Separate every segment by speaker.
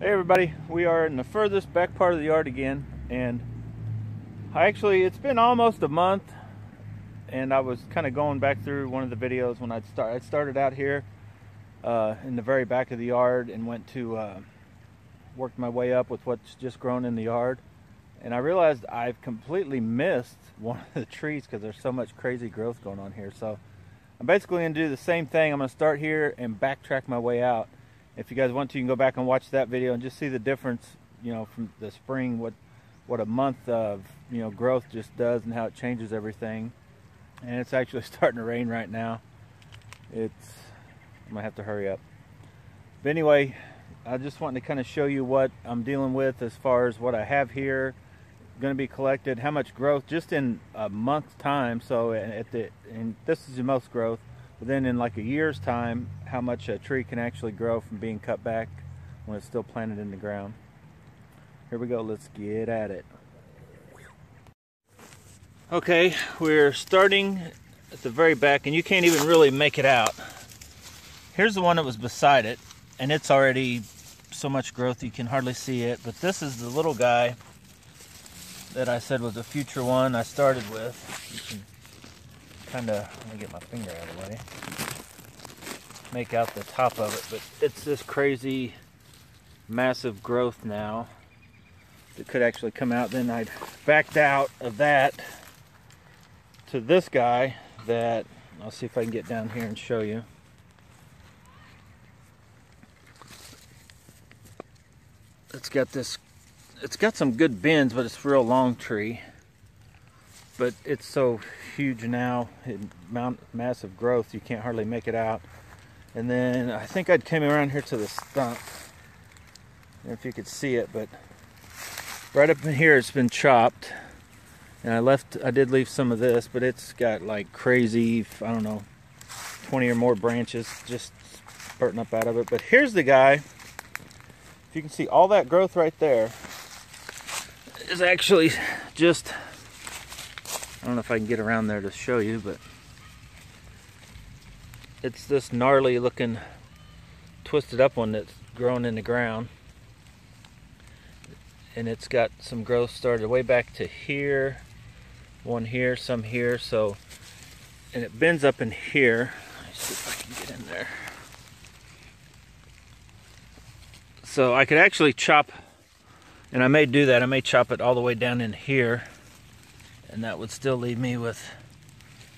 Speaker 1: Hey everybody, we are in the furthest back part of the yard again, and it's been almost a month, and I was kind of going back through one of the videos when I started out here in the very back of the yard and went to worked my way up with what's just grown in the yard, and I realized I've completely missed one of the trees because there's so much crazy growth going on here. So I'm basically going to do the same thing. I'm going to start here and backtrack my way out. If you guys want to, you can go back and watch that video and just see the difference, from the spring, what a month of, growth just does and how it changes everything. And it's actually starting to rain right now. I'm gonna have to hurry up. But anyway, I just wanted to kind of show you what I'm dealing with as far as what I have here, going to be collected, how much growth just in a month's time. So and this is the most growth. But then in like a year's time, how much a tree can actually grow from being cut back when it's still planted in the ground. Here we go, let's get at it. Okay, we're starting at the very back, and you can't even really make it out. Here's the one that was beside it, and it's already so much growth you can hardly see it. But this is the little guy that I said was a future one I started with. You can let me get my finger out of the way, make out the top of it, but it's this crazy massive growth now that could actually come out. Then I'd backed out of that to this guy that I'll see if I can get down here and show you. It's got some good bends, but it's a real long tree. But it's so huge now, massive growth, you can't hardly make it out. And then I think I'd came around here to the stump, I don't know if you could see it, but right up in here it's been chopped. And I did leave some of this, but it's got like crazy, I don't know, 20 or more branches just spurting up out of it. But here's the guy. If you can see, all that growth right there is actually just, I don't know if I can get around there to show you, but it's this gnarly looking twisted up one that's grown in the ground. And it's got some growth started way back to here, one here, some here, so, and it bends up in here. Let me see if I can get in there. So I could actually chop, and I may do that, I may chop it all the way down in here, and that would still leave me with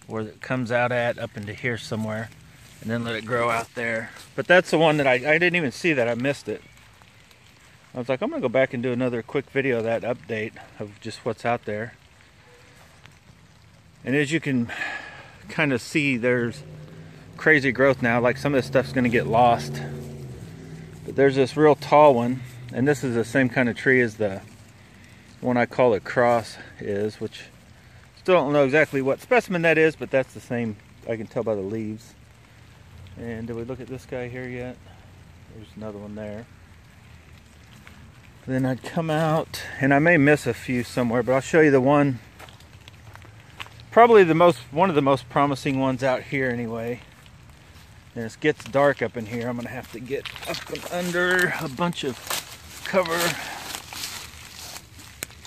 Speaker 1: where it comes out at, up into here somewhere, and then let it grow out there. But that's the one that I didn't even see that, I missed it. I was like, I'm gonna go back and do another quick video of that update of just what's out there. And as you can kind of see, there's crazy growth now, like some of this stuff's gonna get lost. But there's this real tall one, and this is the same kind of tree as the one I call it cross is, which still don't know exactly what specimen that is, but that's the same, I can tell by the leaves. And did we look at this guy here yet? There's another one there. Then I'd come out, and I may miss a few somewhere, but I'll show you the one, probably one of the most promising ones out here anyway. And it gets dark up in here. I'm gonna have to get up and under a bunch of cover.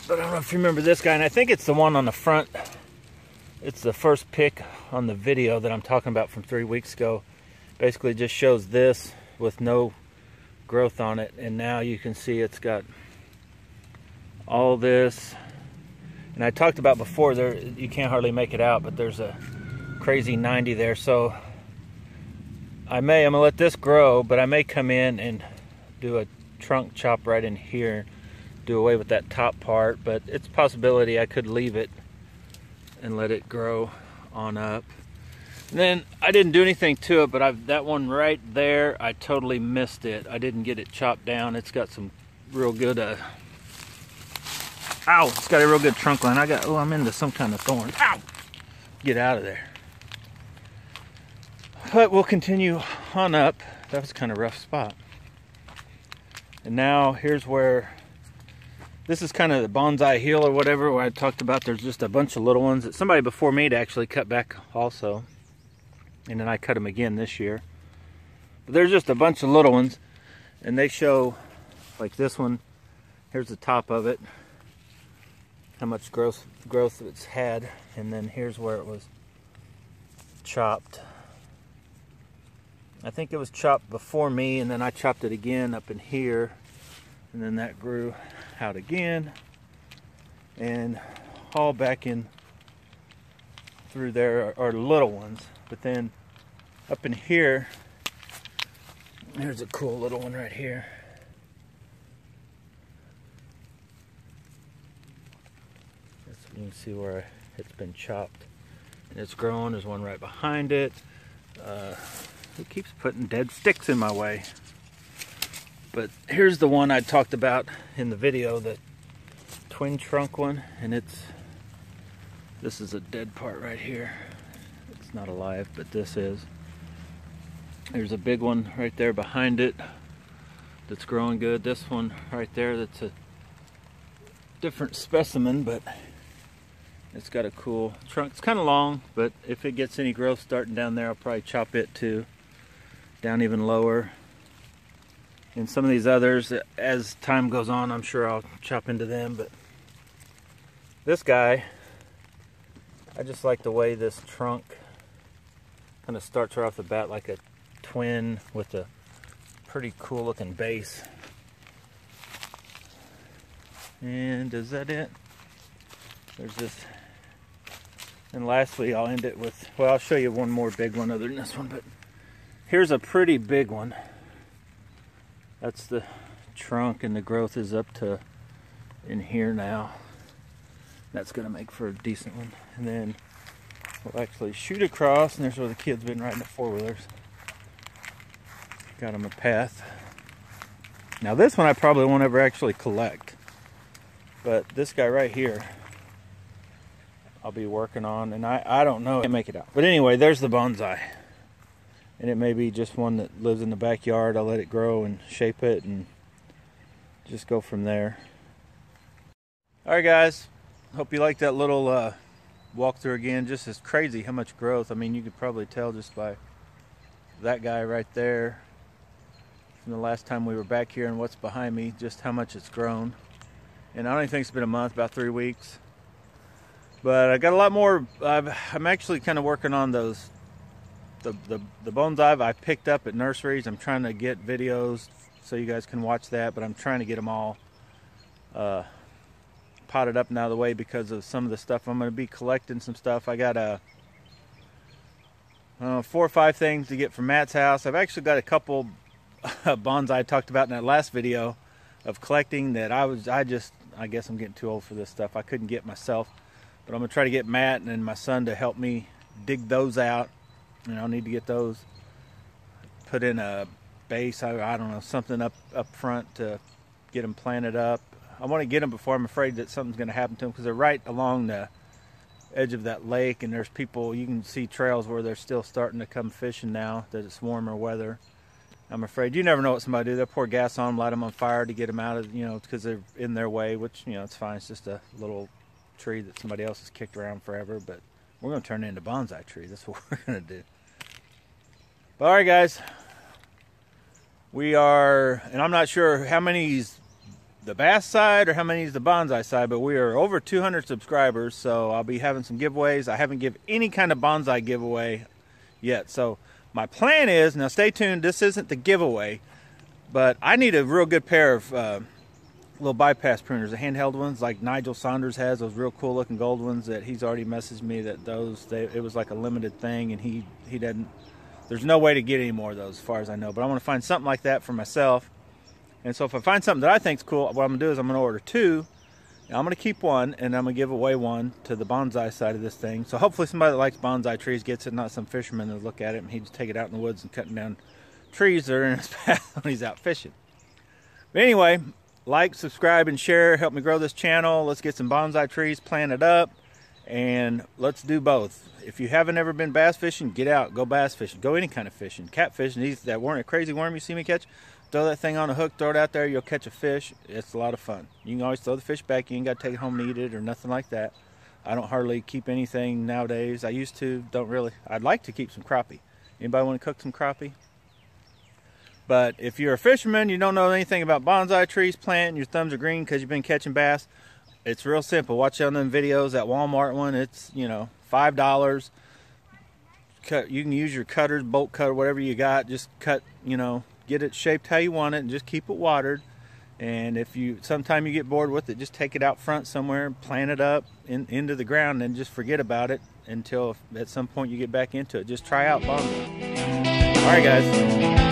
Speaker 1: But I don't know if you remember this guy, and I think it's the one on the front. It's the first pick on the video that I'm talking about from 3 weeks ago. Basically just shows this with no growth on it, and now you can see it's got all this. And I talked about before, there you can't hardly make it out, but there's a crazy 90 there. So I'm gonna let this grow, but I may come in and do a trunk chop right in here, do away with that top part. But it's a possibility I could leave it and let it grow on up. And then I didn't do anything to it, but that one right there, I totally missed it. I didn't get it chopped down. It's got some real good it's got a real good trunk line. I'm into some kind of thorn. Ow! Get out of there. But we'll continue on up. That was kind of a rough spot. And now here's where, this is kind of the bonsai hill or whatever, where I talked about there's just a bunch of little ones that somebody before me actually cut back also. And then I cut them again this year. But there's just a bunch of little ones, and they show Like this one, here's the top of it, how much growth it's had, and then here's where it was chopped. I think it was chopped before me, and then I chopped it again up in here, and then that grew out again, and all back in through there are little ones. But then up in here, there's a cool little one right here. You can see where it's been chopped and it's grown. There's one right behind it. Who keeps putting dead sticks in my way? But here's the one I talked about in the video, the twin trunk one, and this is a dead part right here. It's not alive, but this is. There's a big one right there behind it that's growing good. This one right there, that's a different specimen, but it's got a cool trunk. It's kind of long, but if it gets any growth starting down there, I'll probably chop it too, down even lower. And some of these others, as time goes on, I'm sure I'll chop into them. But this guy, I just like the way this trunk kind of starts right off the bat like a twin with a pretty cool looking base. And is that it? There's this. And lastly, I'll end it with, well, I'll show you one more big one other than this one, but here's a pretty big one. That's the trunk, and the growth is up to in here now. That's gonna make for a decent one. And then we'll actually shoot across, and there's where the kids been riding the four-wheelers. Got them a path. Now this one I probably won't ever actually collect, but this guy right here I'll be working on, and I don't know, I can't make it out. But anyway, there's the bonsai. And it may be just one that lives in the backyard. I'll let it grow and shape it and just go from there. Alright guys, hope you liked that little walkthrough again. Just as crazy how much growth. I mean, you could probably tell just by that guy right there from the last time we were back here, and what's behind me, just how much it's grown. And I don't even think it's been a month, about 3 weeks. But I got a lot more. I'm actually kind of working on those, the bonsai I picked up at nurseries. I'm trying to get videos so you guys can watch that, but I'm trying to get them all potted up and out of the way because of some of the stuff. I'm going to be collecting some stuff. I got 4 or 5 things to get from Matt's house. I've actually got a couple bonsai I talked about in that last video of collecting that I guess I'm getting too old for this stuff. I couldn't get myself. But I'm going to try to get Matt and my son to help me dig those out. And I'll need to get those put in a base. I don't know, something up front to get them planted up. I want to get them before I'm afraid that something's going to happen to them, because they're right along the edge of that lake, and there's people, you can see trails where they're still starting to come fishing now that it's warmer weather. I'm afraid, you never know what somebody do. They'll pour gas on them, light them on fire to get them out of, because they're in their way, which, it's fine. It's just a little tree that somebody else has kicked around forever, but we're going to turn it into a bonsai tree. That's what we're going to do. But all right guys, we are, and I'm not sure how many's the bass side or how many's the bonsai side, but we are over 200 subscribers, so I'll be having some giveaways. I haven't given any kind of bonsai giveaway yet, so my plan is, now stay tuned, this isn't the giveaway, but I need a real good pair of little bypass pruners, the handheld ones like Nigel Saunders has, those real cool looking gold ones that he's already messaged me that it was like a limited thing, and he didn't, there's no way to get any more of those as far as I know, but I want to find something like that for myself. And so if I find something that I think is cool, what I'm going to do is I'm going to order 2, and I'm going to keep one, and I'm going to give away one to the bonsai side of this thing. So hopefully somebody that likes bonsai trees gets it, not some fisherman that look at it and he'd just take it out in the woods and cutting down trees that are in his path when he's out fishing. But anyway, like, subscribe, and share. Help me grow this channel. Let's get some bonsai trees planted up, and let's do both. If you haven't ever been bass fishing, get out, go bass fishing, go any kind of fishing. Catfish, that worm, a crazy worm you see me catch, throw that thing on a hook, throw it out there, you'll catch a fish. It's a lot of fun. You can always throw the fish back. You ain't got to take it home and eat it or nothing like that. I don't hardly keep anything nowadays. I used to, don't really. I'd like to keep some crappie. Anybody want to cook some crappie? But if you're a fisherman, you don't know anything about bonsai trees planting, your thumbs are green because you've been catching bass, it's real simple. Watch on them videos. That Walmart one, it's, you know, $5. You can use your cutters, bolt cutter, whatever you got. Just cut, you know, get it shaped how you want it, and just keep it watered. And if you sometime you get bored with it, just take it out front somewhere and plant it up into the ground, and just forget about it until at some point you get back into it. Just try out bonsai. All right, guys.